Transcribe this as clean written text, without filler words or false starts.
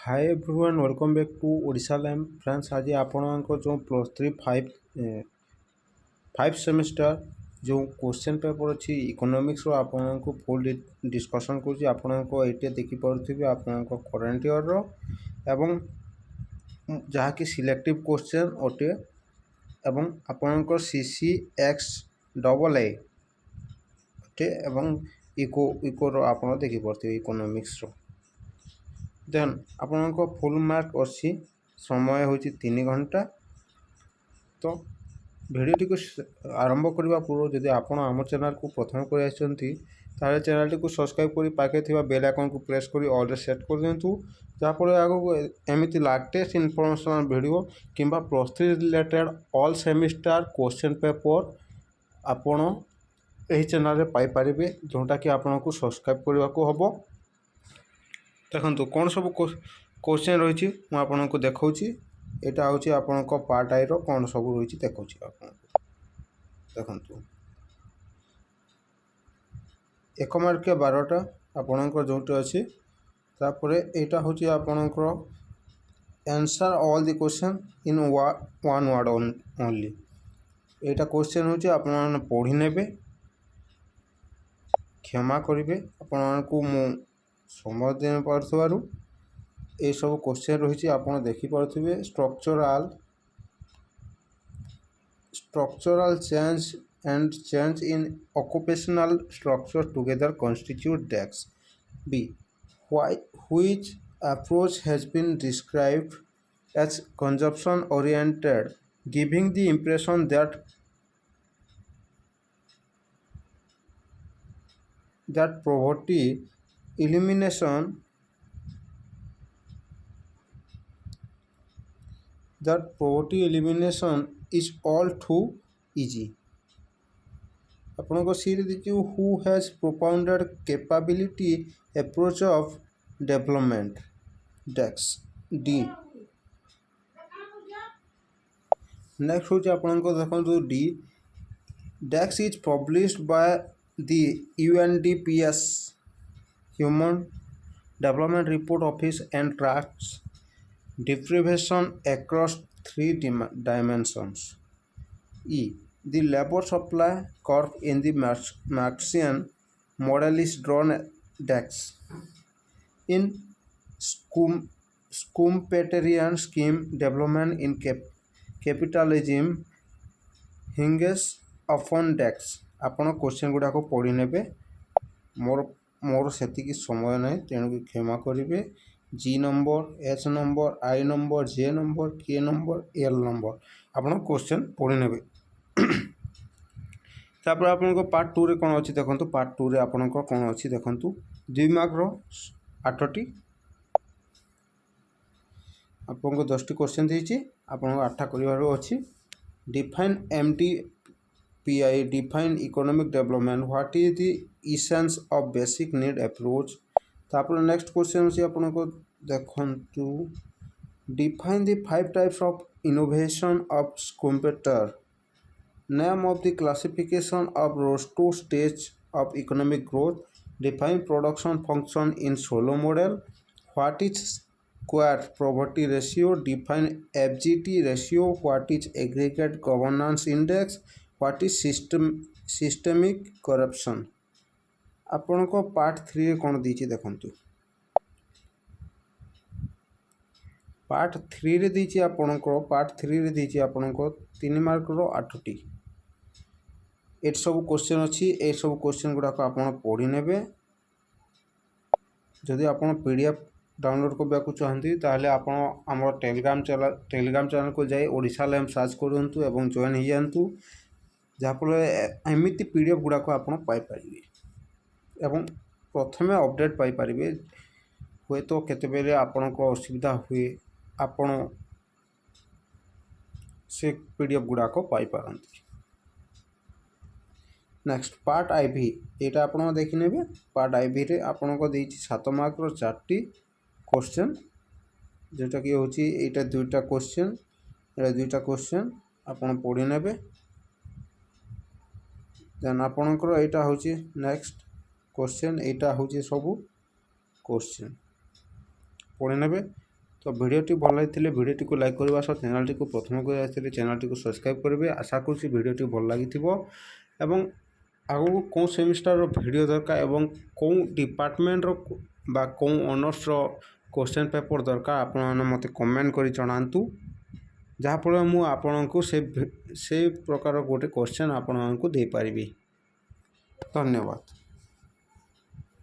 Hi everyone welcome back to Odisha lamp friends. आज आपको जो +3 फाइव सेमिस्टर जो क्वेश्चन पेपर अच्छी इकोनॉमिक्स आपको फुल डिस्कशन करुँच। आपको ये देखिपे आपको करेन्ट इयर एवं जहाँकि सिलेक्टिव क्वेश्चन अटे एवं आपणकर CC-xii अटे एवं इको आप देखिपे इकोनॉमिक्स देन आपको फुल मार्क अच्छी समय हो 3 घंटा। तो भिडियोटी को आरंभ करने पूर्व जदि आपण आम चैनल को प्रथम कर चैनल टी सब्सक्राइब कर पाखे थी बेल आइकन को प्रेस कर ऑल रे सेट कर दिंतु जहाँफल आगे एमती लेटेस्ट इनफॉरमेशन वीडियो किंबा +3 related all semester question paper आपण यही चैनल रे पाई परिबे जोटा कि आपन को सब्सक्राइब करने को हबो। देखो कौन सब क्वेश्चन रही मुझे देखा यहाँ हूँ आपण पार्ट आई कौन सब रही देखा देखु 1 मार्किया 12टा आपणकर जो अच्छी यहाँ हूँ आपणकर answer all the question in one word only. यहाँ क्वेश्चन हूँ आप पढ़ी ने क्षमा करेंगे आपण को मु समय दे पार्थु ये सब क्वेश्चन रही आप देखिपे structural change and change in occupational structure together constitute desk be which approach has been described as consumption oriented giving the impression that poverty elimination is all too easy। आपन को सी दीजिए who has propounded capability approach of development desk D. Next हूँ आपन को देखो D desk is published by the UNDP's Human Development Report Office and tracks deprivation across 3 dimensions. E. The labor supply curve in the Marxian model is drawn DEX. In Schumpeterian scheme, development in capitalism hinges upon DEX। आपण question गुड़ाक पढ़ी ने मोर से समय ना तेणु क्षमा करेंगे। G number H number I number J number K number L number आपण क्वेश्चन पढ़ी ने तापर आपन पार्ट 2 रे कौन अच्छी देखो पार्ट 2 रे आपन कौन अच्छी देखु 2 मार्क 8टी आपको 10टी क्वेश्चन देती आपन 8टा कर अच्छी। Define MDPI define economic development, what is the essence of basic need approach। तापर नेक्स्ट क्वेश्चन से आपन को देखंतु define the 5 types of innovation of Schumpeter, name of the classification of those 2 stages of economic growth, define production function in solo model, what is square poverty ratio, define FGT ratio, what is aggregate governance index, what is systemic corruption। आपण को part 3 रे कौन दीची देखंतु part 3 रे दीची आपण को part 3 रे दीची आपण को 3 मार्क रो 8टी ए सब क्वेश्चन अच्छी ए सब क्वेश्चन गुड़ाक आपण पढ़ी नेबे। जदि आपण PDF डाउनलोड करने चाहती ताहले आपण आम टेलीग्राम चैनल को जाए ओडिशा लैम्प सर्च करूँ एवं जॉइन हो जातु जहाँफल एमती PDF गुड़ाक आपड़ पाइपर एवं प्रथम अपडेट पाइपर हे तो केते आपण को असुविधा हुए आपण से PDF गुड़ाक पाइपर। नेक्स्ट पार्ट IV यहाँ आप देखने पार्ट IV रे आपण को देती 7 मार्क 4टी क्वेश्चन जोटा कि हूँ यहाँ 2टा क्वेश्चन यहाँ 2टा क्वेश्चन आपड़ पढ़ी ने देन आपणकर यहाँ हूँ नेक्स्ट क्वेश्चन यहाँ हूँ सब क्वेश्चन पढ़ी ने तो भिडियोटी भल होइथिले भिडियोटी लाइक करबा सह चैनल टी प्रथम को आइथिले चैनल टी सब्सक्राइब करेंगे। आशा करुँची भिडियोटी भल लागिथिबो एवं आगु कौन सेमिस्टर भिडियो दरकार एवं कौन डिपार्टमेंट बा कौन ऑनर्स क्वेश्चन पेपर दरकार आपण मते कमेंट करी जणांतु जहाँफल मु आपण को से प्रकार गोटे क्वेश्चन आपण को दे पारिबी। धन्यवाद।